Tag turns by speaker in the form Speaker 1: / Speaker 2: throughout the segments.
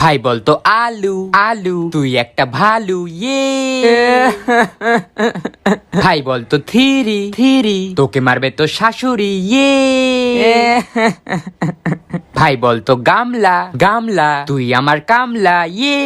Speaker 1: ভাই বলতো আলু আলু তুই একটা ভালু ইয়ে ভাই বলতো থিরি থিরি তোকে মারবে তো শাশুড়ি ইয়ে ভাই বলতো গামলা গামলা তুই আমার কামলা ইয়ে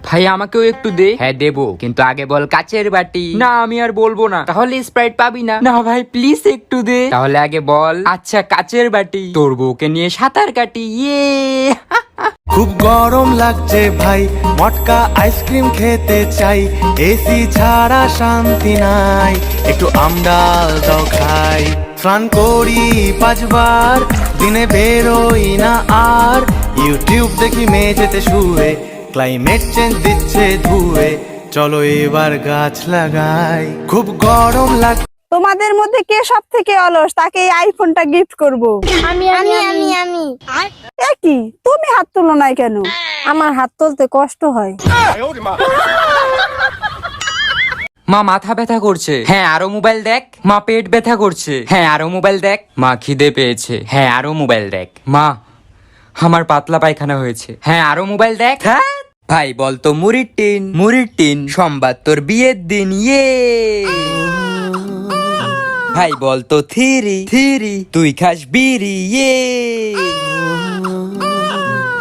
Speaker 1: ভাই আমাকেও একটু দে। হ্যাঁ দেবো, কিন্তু আগে বল কাচের বাটি। না আমি আর বলবো না, তাহলে স্প্রাইট পাবি না। না ভাই প্লিজ একটু দে। তাহলে আগে বল আচ্ছা কাচের বাটি, তোর বউকে নিয়ে সাঁতার কাটি ইয়ে
Speaker 2: খুব গরম লাগছে ভাই, মটকা আইসক্রিম খেতে চাই, এসি ছাড়া শান্তি নাই, একটু আমডাল দাও খাই। স্নান করি 5 বার, দিনে বেরোই না আর, ইউটিউব দেখি মেঝেতে শুয়ে, ক্লাইমেট চেঞ্জ দিচ্ছে ধুয়ে, চলো এবার গাছ লাগাই। খুব গরম লাগ
Speaker 3: তোমাদের মধ্যে কে সব থেকে অলস, তাকে এই আইফোনটা গিফট করব।
Speaker 4: আমি আমি আমি আমি
Speaker 3: কি তুমি হাত তুলো নাই কেন? আমার হাত তুলতে কষ্ট হয়।
Speaker 1: মা মাথা ব্যথা করছে, হ্যাঁ আরো মোবাইল দেখ। মা পেট ব্যথা করছে, হ্যাঁ আরো মোবাইল দেখ। মা খিদে পেয়েছে, হ্যাঁ আরো মোবাইল দেখ। মা আমার পাতলা পায়খানা হয়েছে, হ্যাঁ আরো মোবাইল দেখ। হ্যাঁ ভাই বলতো মুড়ির টিন সোমবার তোর বিয়ের দিন ইয়ে ভাই বলতো থিরি থিরি তুই খাস বিড়ি ইয়ে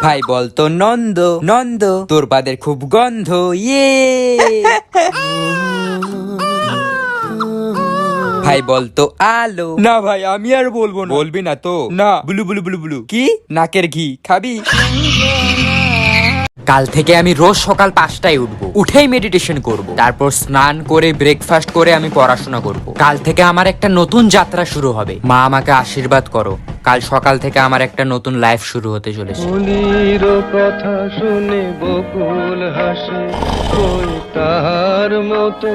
Speaker 1: ভাই বলতো নন্দ নন্দ তোর বাদের খুব গন্ধ ইয়ে ভাই বলতো আলো। না ভাই আমি আর বলবো না। বলবি না তো? না। বুলু বুলু বুলু বুলু কি নাকের ঘি খাবি? কাল থেকে আমি রোজ সকাল 5টায় উঠবো, উঠেই মেডিটেশন করব, তারপর স্নান করে ব্রেকফাস্ট করে আমি পড়াশোনা করব। কাল থেকে আমার একটা নতুন যাত্রা শুরু হবে। মা আমাকে আশীর্বাদ করো, কাল সকাল থেকে আমার একটা নতুন লাইফ শুরু হতে চলেছে।
Speaker 5: ফুলের কথা শুনে বকুল হাসে কই তার মতো।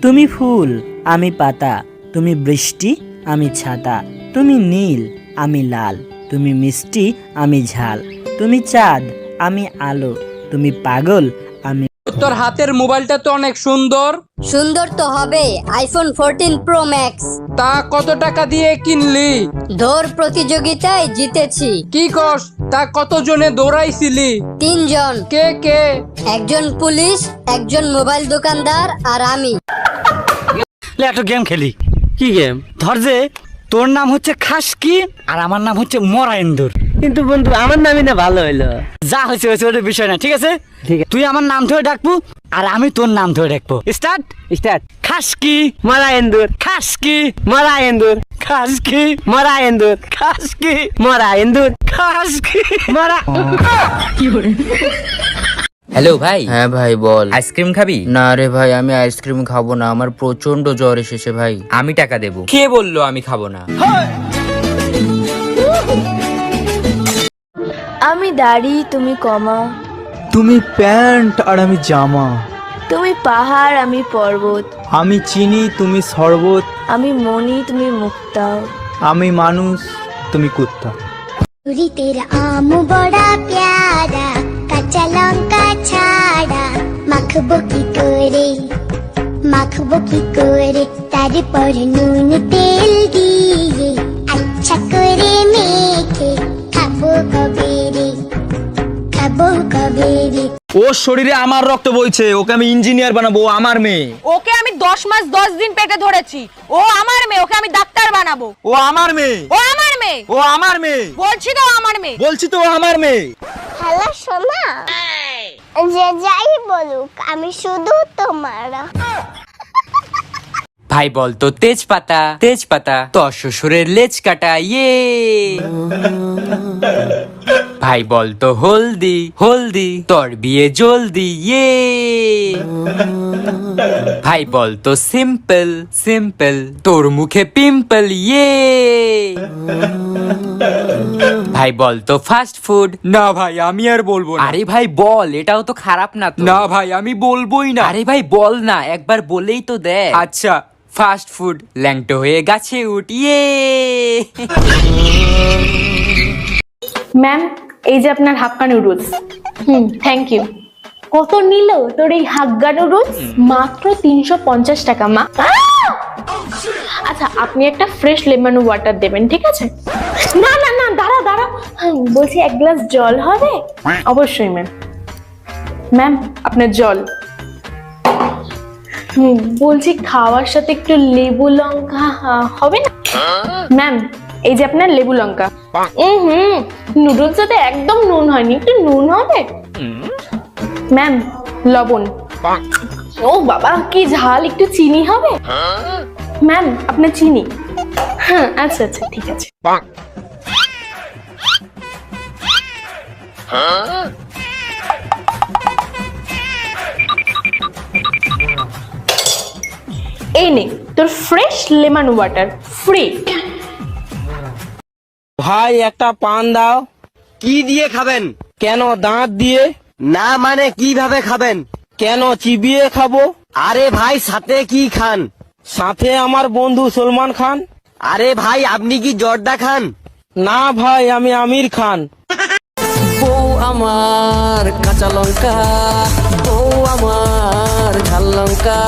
Speaker 6: তুমি ফুল আমি পাতা, তুমি বৃষ্টি আমি ছাতা, তুমি নীল আমি লাল, তুমি মিষ্টি আমি ঝাল, তুমি চাঁদ আমি আলো, তুমি পাগল আমি।
Speaker 1: তোর হাতের মোবাইলটা তো অনেক সুন্দর।
Speaker 4: সুন্দর তো হবে, আইফোন 14 প্রো ম্যাক্স।
Speaker 1: তা কত টাকা দিয়ে কিনলি?
Speaker 4: দৌড় প্রতিযোগিতায় জিতেছি।
Speaker 1: কি কস? তা কত জনে দৌড়াইছিলি?
Speaker 4: 3 জন।
Speaker 1: কে কে?
Speaker 4: একজন পুলিশ, একজন মোবাইল দোকানদার আর আমি।
Speaker 6: একটা গেম খেলি। কি গেম? ধর যে তোর নাম হচ্ছে খাসকি আর আমার নাম হচ্ছে মরাইন্দুর। কিন্তু বন্ধু আমার নামই না ভালো হইলো। যা হয়েছে হয়েছে, ওটা বিষয় না, ঠিক আছে? ঠিক আছে, তুই আমার নাম ধরে ডাকবো আর আমি তোর নাম ধরে ডাকবো। Start start. খাসকি মরাইন্দুর, খাসকি মরাইন্দুর, খাসকি মরাইন্দুর, খাসকি মরাইন্দুর, খাসকি মরা।
Speaker 1: হ্যালো ভাই।
Speaker 7: হ্যাঁ ভাই বল।
Speaker 1: আইসক্রিম খাবি?
Speaker 7: না রে ভাই, আমি আইসক্রিম খাবো না, আমার প্রচন্ড জ্বর এসেছে ভাই।
Speaker 1: আমি টাকা দেবো। কে বললো আমি খাবো না?
Speaker 8: আমি দাড়ি তুমি কমা,
Speaker 9: তুমি প্যান্ট আর আমি জামা,
Speaker 8: তুমি পাহাড় আমি পর্বত,
Speaker 9: আমি চিনি তুমি শরবত,
Speaker 8: আমি মনি তুমি মুক্তা,
Speaker 9: আমি মানুষ তুমি কুত্তা।
Speaker 10: पूरी तेरा आम बड़ा प्यारा, कच्चा लंका छाड़ा, माखबो की कोरे तारे पर नून तेल दिए, अच्छा करे मेखे खाबो कबेरे।
Speaker 9: ওর শরীরে আমার রক্ত বইছে, ওকে আমি ইঞ্জিনিয়ার বানাবো, ও আমার মেয়ে।
Speaker 3: ওকে আমি 10 মাস 10 দিন পেটে ধরেছি, ও আমার মেয়ে, ওকে আমি ডাক্তার বানাবো।
Speaker 9: ও আমার মেয়ে,
Speaker 3: ও আমার মেয়ে,
Speaker 9: ও আমার মেয়ে,
Speaker 3: বলছি তো আমার মেয়ে।
Speaker 9: বলছি তো ও আমার মেয়ে।
Speaker 10: হ্যালো সোনা, যে যাই বলুক আমি শুধু তোমার।
Speaker 1: ভাই বলতো তেজপাতা তেজপাতা তোর শ্বশুরের লেজ কাটা ইয়ে ভাই বলতো হলদি হলদি তোর বিয়ে জলদি ইয়ে ভাই বলতো সিম্পল সিম্পল তোর মুখে পিম্পল ইয়ে ভাই বলতো ফাস্ট ফুড। না ভাই আমি আর বলবো না। আরে ভাই বল, এটাও তো খারাপ না তো। না ভাই আমি বলবোই না। আরে ভাই বল না, একবার বলেই তো দেখ। আচ্ছা ফাস্ট ফুড। ল্যাংটো হয়ে গাছে উঠিয়ে।
Speaker 8: ম্যাম এই যে আপনার হাক্কা নুডলস। Thank you. কত নিল তোর এই হাক্কা নুডলস? মাত্র 350 টাকা। মা আচ্ছা আপনি একটা ফ্রেশ লেমন ওয়াটার দেবেন, ঠিক আছে? না না না, দাঁড়া দাঁড়া, বলছি এক গ্লাস জল হবে? অবশ্যই ম্যাম। ম্যাম আপনার জল। বলছি খাওয়ার সাথে একটু লেবু লঙ্কা হবে না? ম্যাম এই যে আপনার লেবু লঙ্কা। নুডলস সাথে একদম নুন হয়নি, একটু নুন হবে? ম্যাম লবণ। ও বাবা কি ঝাল, একটু চিনি হবে? ম্যাম আপনার চিনি। হ্যাঁ আচ্ছা আচ্ছা ঠিক আছে। এই নে তোর ফ্রেশ লেমন ওয়াটার, ফ্রি।
Speaker 5: ভাই একটা পান দাও। কি দিয়ে খাবেন? কেন দাঁত দিয়ে? না মানে কিভাবে খাবেন? কেন চিবিয়ে খাবো? আরে ভাই সাথে কি খান? সাথে আমার বন্ধু সলমান খান। আরে ভাই আপনি কি জর্দা খান? না ভাই আমি আমির খান।
Speaker 6: বউ আমার কাঁচা লঙ্কা, বউ আমার ঝাল লঙ্কা,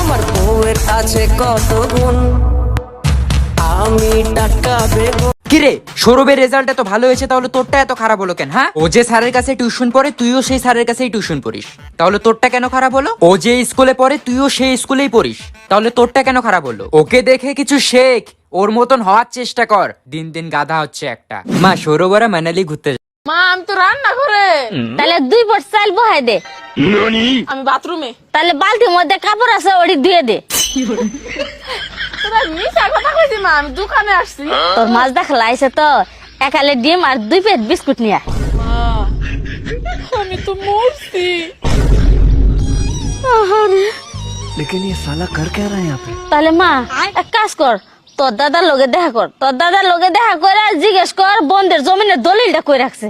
Speaker 6: আমার বউয়ের আছে কত গুণ, আমি টাকা বেগুন।
Speaker 1: কিরে সৌরভের রেজাল্ট এত ভালো হয়েছে, তাহলে তোরটা এত খারাপ হলো কেন? হ্যাঁ, ও যে স্যারের কাছে টিউশন পড়ে তুইও সেই স্যারের কাছেই টিউশন পড়িস, তাহলে তোরটা কেন খারাপ হলো? ও যে স্কুলে পড়ে তুইও সেই স্কুলেই পড়িস, তাহলে তোরটা কেন খারাপ হলো? ওকে দেখে কিছু শেখ, ওর মতন হওয়ার চেষ্টা কর। দিন দিন গাধা হচ্ছে একটা। মা সৌরভ ওরা মানালি ঘুরতে।
Speaker 3: মা আমি তো রান্না করে।
Speaker 4: তাহলে 2 পট চাল বহাই দে।
Speaker 3: আমি বাথরুমে।
Speaker 4: তাহলে বালতির মধ্যে কাপড় আছে ওটি ধুয়ে দে।
Speaker 3: তোরা মিশা কথা কইছিস মা, আমি দোকানে আসছি।
Speaker 4: তোর মাছ দেখা আইছে তো, একালে ডিম আর 2 প্লেট বিস্কুট নিয়া।
Speaker 3: আমি তো মরছি।
Speaker 4: তাহলে মা এক কাজ কর, তোর দাদার লগে দেখা কর, তোর দাদার লগে দেখা করে জিজ্ঞেস কর বন্ধের জমিনের দলিলটা কই রাখছে।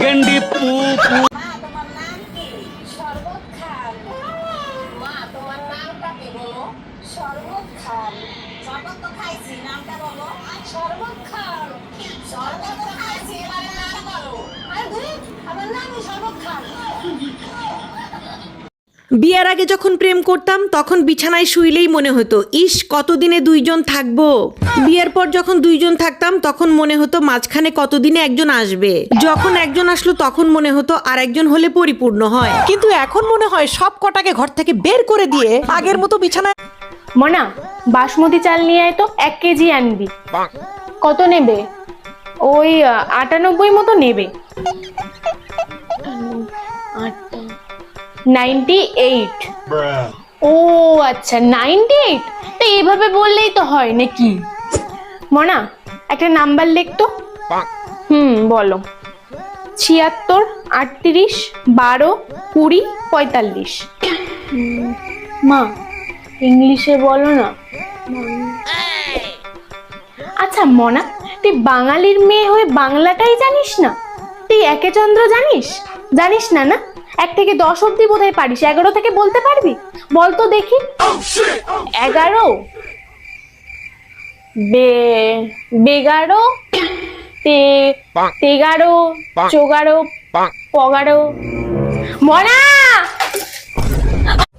Speaker 6: গেন্ডি পু পু।
Speaker 11: বিয়ের আগে যখন প্রেম করতাম তখন বিছানায় শুইলেই মনে হতো ইস কতদিনে দুইজন থাকবো। বিয়ের পর যখন দুইজন থাকতাম তখন মনে হতো মাঝখানে কতদিনে একজন আসবে। যখন একজন আসলো তখন মনে হতো আর একজন হলে পরিপূর্ণ হয়। কিন্তু এখন মনে হয় সব কটাকে ঘর থেকে বের করে দিয়ে আগের মতো বিছানায়।
Speaker 8: মনা বাসমতি চাল নিয়ে আয় তো, 1 কেজি আনবি। কত নেবে? ওই 98 মতো নেবে। 98। ও আচ্ছা 98। তো এইভাবে বললেই তো হয় নাকি? মনা একটা নাম্বার লেখ তো। বলো। 76 38 12 20 45। মা ইংলিশে বলো না। আচ্ছা মনা তুই বাঙালির মেয়ে হয়ে বাংলাটাই জানিস না? তুই একে চন্দ্র জানিস? জানিস না না? 1 থেকে 10 অব্দি বোধহয় পারিস, 11 থেকে বলতে পারবি? বল তো দেখি। 11 বেগারো 13 14 15। মনা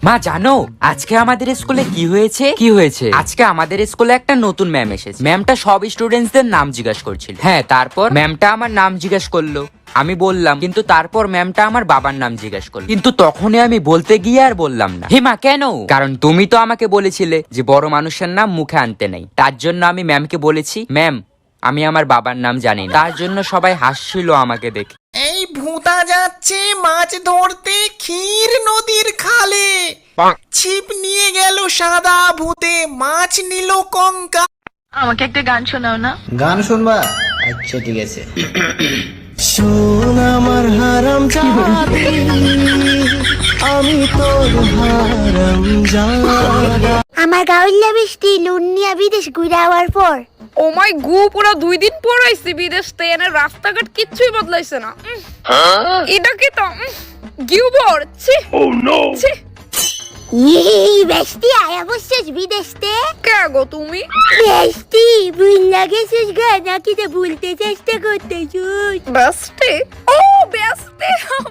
Speaker 1: মা জানো আজকে আমাদের স্কুলে কি হয়েছে? কি হয়েছে? আজকে আমাদের স্কুলে একটা নতুন ম্যাম এসেছে। ম্যামটা সব স্টুডেন্টসদের নাম জিজ্ঞাসা করছিল। হ্যাঁ, তারপর ম্যামটা আমার নাম জিজ্ঞাসা করলো, আমি বললাম, কিন্তু তারপর ম্যামটা আমার বাবার নাম জিজ্ঞাসা করলো, কিন্তু তখনই আমি বলতে গিয়ে আর বললাম না। হে মা কেন? কারণ তুমি তো আমাকে বলেছিলে যে বড় মানুষের নাম মুখে আনতে নেই, তার জন্য আমি ম্যামকে বলেছি ম্যাম আমি আমার বাবার নাম জানি না। তার জন্য সবাই হাসছিল আমাকে দেখে।
Speaker 2: এই ভূতা যাচ্ছে মাছ ধরতে ক্ষীর নদীর খালে, ছিপ নিয়ে গেল সাদা ভূতে, মাছ নিল কঙ্কা।
Speaker 3: আমাকে একটা গান শোনাও না।
Speaker 5: গান শুনবা? আচ্ছা ঠিক আছে।
Speaker 2: শোন আমার হারাম জাদি, আমি তোর হারাম জাদা।
Speaker 10: আমার গাউল্লা বৃষ্টি লুন্নিয়া বিদেশ ঘুরে আওয়ার পর
Speaker 3: ও মাই গু, পুরো 2 দিন পর আইছি বিদেশ থেকে, এনে রাস্তাঘাট কিচ্ছুই বদলাইছে না। এটা কি তো গিউবর? ছি ও নো।
Speaker 10: এই বেস্টি আয়া বসছিস বিদেশতে?
Speaker 3: কে গো তুমি?
Speaker 10: বেস্টি ভুল লাগেছিস গা নাকি তো ভুলতে চেষ্টা করতেছিস?
Speaker 3: বেস্টি? ও বেস্টি,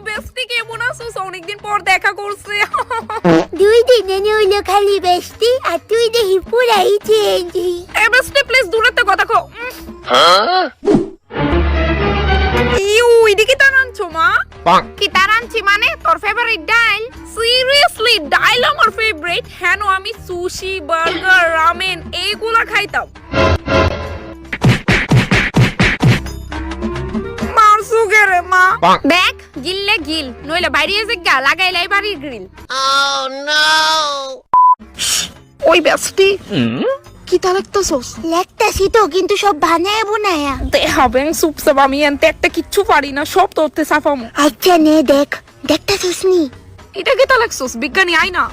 Speaker 3: বেস্টি কেমন আছিস? অনেকদিন পর দেখা করছে।
Speaker 10: 2 দিনে হইলো খালি বেস্টি, আর তুই দেখি পুরাই চেঞ্জ।
Speaker 3: এ বেস্টি প্লিজ দূরে থেকে কথা কও। ইউ এদিকে তারানছো মা? কি তারানছি মানে? তোর ফেভারিট ডাইল? সিরিয়াসলি ডাইল আমার ফেভারিট। হ্যাঁ আমি সুশি, বার্গার, রামেন এইগুলা খাইতাম। মারসু গেরে মা। দেখ গিললে গিল, নইলে বাইরে এসে গা লাগাইলাই বাড়ির গ্রিল। Oh no! ওই বেস্টি কি তা লাগতাছস?
Speaker 10: লাগতাছি তো, কিন্তু সব বানায় বোনায়া।
Speaker 3: তে হবেন সুপসে আমি এনতে একটা কিচ্ছু পারি না, সব তোরতে সাফামু।
Speaker 10: আচ্ছা নে দেখ, দেখতাছিস নি?
Speaker 3: এটা কি তা লাগছস? বিজ্ঞানী আই না?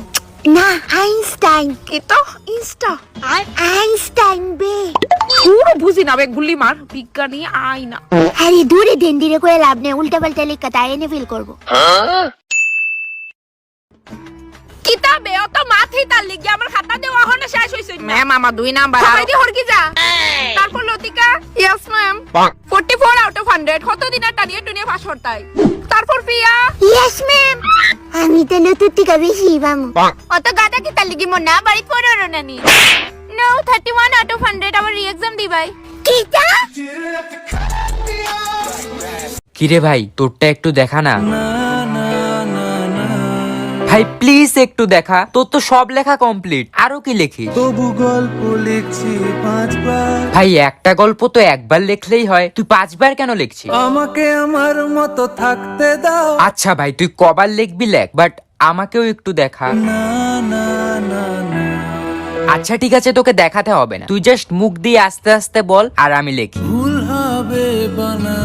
Speaker 10: না, আইনস্টাইন।
Speaker 3: কি তো ইনস্টা?
Speaker 10: আইনস্টাইন বে।
Speaker 3: পুরো বুঝি না বে, গুলি মার। বিজ্ঞানী আই না।
Speaker 10: আরে দূরে দেন, ধীরে করে লাভ নেই, উল্টা পাল্টা লেখা তাই এনে ফিল করবো।
Speaker 3: কিতাবে অত মাথায় তার লিগে আমার খাতা দেওয়া হনে শেষ হইছে। ম্যাম আমার 2 নাম্বার আর দি হরকি যা। তারপর লতিকা ইয়েস ম্যাম 44 আউট অফ 100 কত দিন আর টানিয়ে টুনিয়ে পাস করতাই। তারপর প্রিয়া
Speaker 10: ইয়েস ম্যাম, আমি তো লতুতিকা বেশি বামু।
Speaker 3: অত গাদা কি তার লিগে মন না বাড়ি পড়ারো নানি। নো 31 আউট অফ 100 আবার রি-এক্সাম দিবাই।
Speaker 10: কিটা?
Speaker 1: কিরে ভাই তোরটা একটু দেখা না ভাই, প্লিজ একটু দেখা। তোর তো সব লেখা কমপ্লিট, আরো কি লিখিস?
Speaker 2: তবু গল্প লিখছি 5 বার।
Speaker 1: ভাই একটা গল্প তো একবার লিখলেই হয়, তুই 5 বার কেন লিখছিস?
Speaker 2: আমাকে আমার মতো থাকতে দাও।
Speaker 1: আচ্ছা ভাই তুই কবার লিখবি লেখ, বাট আমাকেও একটু দেখা।
Speaker 2: না না না না,
Speaker 1: আচ্ছা ঠিক আছে, তোকে দেখাতে হবে না, তুই জাস্ট মুখ দিয়ে আস্তে আস্তে বল আর আমি লিখি।
Speaker 2: ভুল হবে বানা।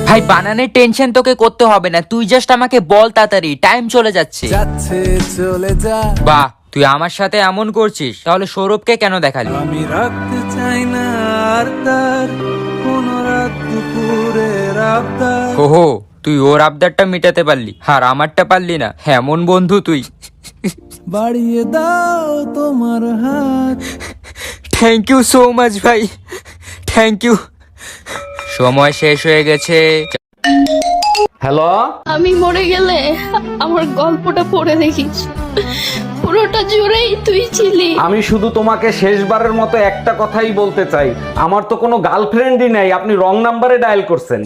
Speaker 1: ভাই বানানের টেনশন তোকে করতে হবে না, তুই জাস্ট আমাকে বল তাড়াতাড়ি, টাইম চলে যাচ্ছে।
Speaker 2: যাচ্ছে চলে যা।
Speaker 1: বাহ তুই আমার সাথে এমন করছিস, তাহলে সৌরভকে কেন দেখালি?
Speaker 2: আমি রাখতে চাই না আর তার কোন রাত দুপুরের আবদার।
Speaker 1: ওহো তুই ওর আবদারটা মেটাতে পারলি আর আমারটা পারলি না, এমন বন্ধু তুই।
Speaker 2: বাড়িয়ে দাও তোমার হাত।
Speaker 1: থ্যাংক ইউ সো মাচ ভাই, থ্যাংক ইউ। সময় শেষ হয়ে গেছে।
Speaker 9: হ্যালো,
Speaker 4: আমি মরে গেলে আমার গল্পটা পড়ে দেখিস, পুরোটা জুড়েই তুই ছিলি।
Speaker 9: আমি শুধু তোমাকে শেষবারের মতো একটা কথাই বলতে চাই, আমার তো কোনো গার্লফ্রেন্ডই নাই, আপনি রং নাম্বারে ডায়াল করছেন।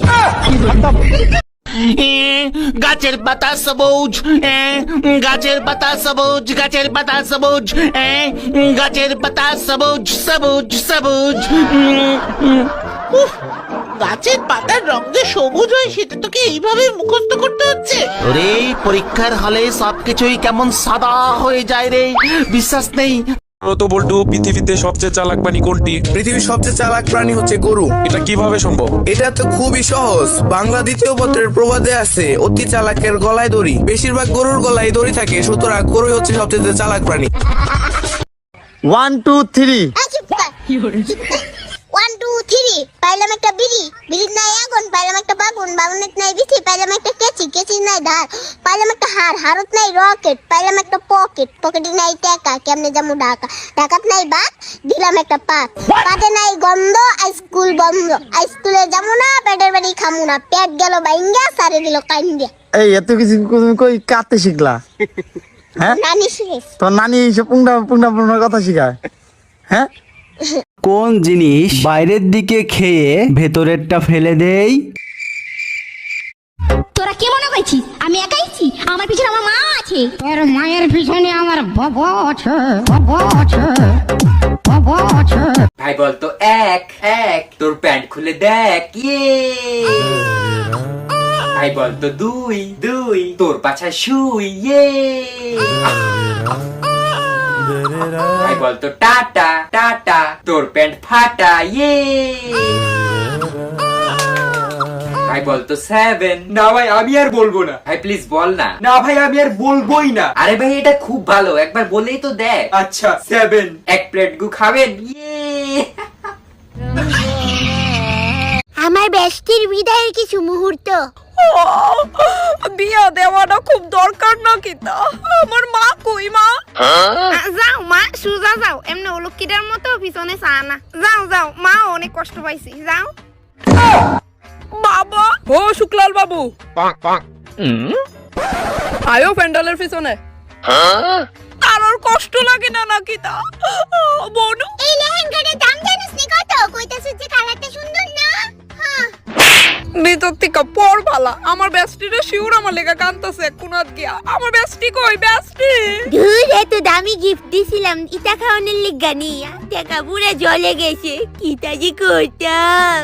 Speaker 5: গাছের পাতা সবুজ, গাছের পাতা সবুজ, গাছের পাতা সবুজ, গাছের পাতা সবুজ সবুজ সবুজ। গাছের পাতার রং যে সবুজ হয় সেটা তোকে এইভাবে মুখস্থ করতে হচ্ছে? ওরে পরীক্ষার হলে সবকিছুই কেমন সাদা হয়ে যায় রে, বিশ্বাস নেই?
Speaker 12: তো বল্টু, পৃথিবীতে সবচেয়ে চালাক প্রাণী কোনটি?
Speaker 13: পৃথিবীর সবচেয়ে চালাক প্রাণী হচ্ছে গরু।
Speaker 12: এটা কিভাবে সম্ভব?
Speaker 13: এটা তো খুবই সহজ। বাংলা দ্বিতীয় পত্রের প্রবাদে আছে, অতি চালাকের গলায় দড়ি। বেশিরভাগ গরুর গলায় দড়ি থাকে, সুতরাং গরুই হচ্ছে সবচেয়ে চালাক প্রাণী।
Speaker 5: 1 2 3
Speaker 10: 1 2 3 পাইলাম একটা বিড়ি, বিড়ির নাই আগুন, পাইলাম একটা বাগুন, বাগুনের নাই বিথি, পাইলাম একটা কেচি, কেচির নাই ধার, পাইলাম একটা হার, হারত নাই রকেট, পাইলাম একটা পকেট, পকেটে নাই টাকা, কেমনে যাবো ঢাকা, ঢাকাত নাই বাত, দিলাম একটা পাত, পাতে নাই গন্ধ, স্কুল বন্ধ, স্কুলে যাবো না, পেটের বাড়ি খামু না, পেট গেল বাইঙ্গা, সারে দিল কাইন্দিয়া।
Speaker 5: এই এত কিছু কই কাটতে শিখলা? হ্যাঁ,
Speaker 10: নানি শিখেছ?
Speaker 5: তোর নানি এইসব পুংটা পুংটা পুংটা কথা শিখায়? হ্যাঁ,
Speaker 2: কোন জিনিস বাইরের দিকে খেয়ে ভেতরেরটা ফেলে দেই?
Speaker 10: তোরা কে মনে করছিস আমি একাইছি? আমার পিছনে আমার মা আছে।
Speaker 4: তোর মায়ের পিছনে আমার বাবা আছে, বাবা আছে, বাবা আছে।
Speaker 1: ভাই বলতো এক এক, তোর প্যান্ট খুলে দেখ। ইয়ে ভাই বলতো দুই দুই, তোর পাছায় শুই। ইয়ে ভাই বলতো টাটা টাটা, তোর প্যান্ট ফাটা। ইয়ে ভাই বলতো 7। না ভাই আমি আর বলবো না, ভাই প্লিজ বল না। না ভাই আমি আর বলবোই না। আরে ভাই এটা খুব ভালো, একবার বলেই তো দেখ। আচ্ছা 7। এক প্লেট গু খাবেন? ইয়ে
Speaker 10: আমার বেস্টির বিদায়ের কিছু মুহূর্ত।
Speaker 3: বিয়া দেওয়াটা খুব দরকার না কিতা? আমার মা কই মা? যাও মা, সুজা যাও, এমনি অলক্ষীটার মতো পিছনে চা না। যাও যাও, মা অনেক কষ্ট পাইছি, যাও। বাবা, ও শুক্লাল বাবু, আয়ো প্যান্ডেলের পিছনে। তার ওর কষ্ট লাগে না নাকি তা? বনু,
Speaker 10: এই লেহেঙ্গাটার দাম জানিস নি কত? কইতাছিস যে কালারটা সুন্দর না? হ্যাঁ।
Speaker 3: ভিতর থেকে পর পালা। আমার বেস্টিটা শিউর আমার লেগা কান্তাছে কোনাত গিয়া। আমার বেস্টি কই? বেস্টি
Speaker 10: ধুর, এত দামি গিফট দিছিলাম ইটা খাওয়ানোর লিগা নিয়া টাকা পুরা জলে গেছে, কি তাজি করতাম।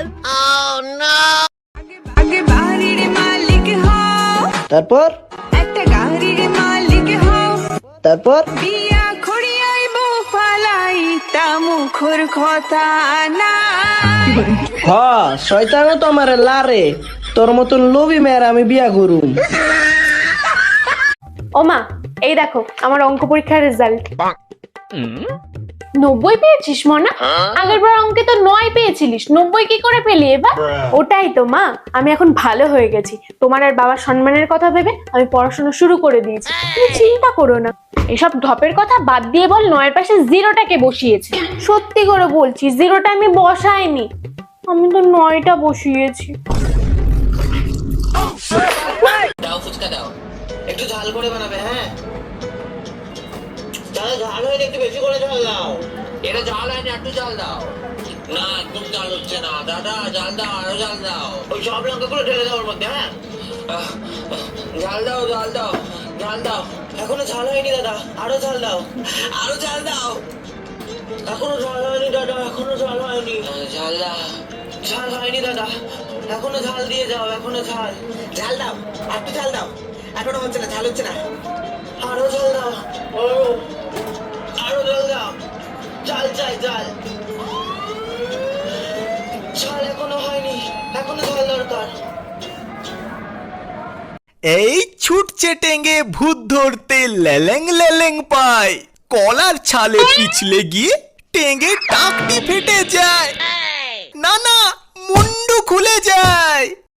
Speaker 3: আগে বাড়ির মালিক হও,
Speaker 5: তারপর
Speaker 3: একটা গাড়ির মালিক হও,
Speaker 5: তারপর
Speaker 3: বিয়া খড়িয়াইব ফালাইতা মুখর কথা না।
Speaker 5: হ্যাঁ, শয়তানও তো আমার লারে, তোর মতন লোভী মেয়ের আমি বিয়া করুম।
Speaker 8: ও মা, এই দেখো আমার অঙ্ক পরীক্ষার রেজাল্ট। 90 পেয়েছিস মনা? আগের বার অঙ্কে তো 9 পেয়েছিলিস, 90 কি করে পেলি এবার? ওটাই তো মা, আমি এখন ভালো হয়ে গেছি। তোমার আর বাবার সম্মানের কথা ভেবে আমি পড়াশোনা শুরু করে দিয়েছি, তুমি চিন্তা করো না। এসব ঢপের কথা বাদ দিয়ে বল, 9 এর পাশে 0টাকে বসিয়েছি। সত্যি করে বলছি, 0টা আমি বসাইনি, আমি তো 9টা বসিয়েছি।
Speaker 5: দাও ফুচকা দাও, একটু ঝাল করে বানাবে। হ্যাঁ, তাহলে ঝাল হয়নি, একটু বেশি করে ঝাল দাও। এটা ঝাল হয়নি, একটু ঝাল দাও। না, একদম ঝাল হচ্ছে না দাদা, ঝাল দাও, আরো ঝাল দাও। ওই সব লঙ্কাগুলো ঢেলে দাও ওর মধ্যে। হ্যাঁ, ঝাল দাও, ঝাল দাও, ঝাল দাও। এখনো ঝাল হয়নি দাদা, আরো ঝাল দাও, আরো ঝাল দাও। এখনো ঝাল হয়নি দাদা, এখনো ঝাল হয়নি। ঝাল দাও, ঝাল হয়নি দাদা, এখনো ঝাল দিয়ে যাও, এখনো ঝাল। ঝাল দাও, একটু ঝাল দাও। এখনো হচ্ছে না, ঝাল হচ্ছে না। আরো ঝাল দাও, আরো ঝাল দাও। ঝাল চাই, ঝাল। ঝাল এখনো হয়নি, এখনো ঝাল দরকার।
Speaker 2: এই ছুটছে টেঙ্গে ভূত ধরতে লেলেং লেলেং পায়, কলার ছালে পিছলে গিয়ে টেঙ্গে টাকটি ফেটে যায়, না না মুন্ডু খুলে যায়।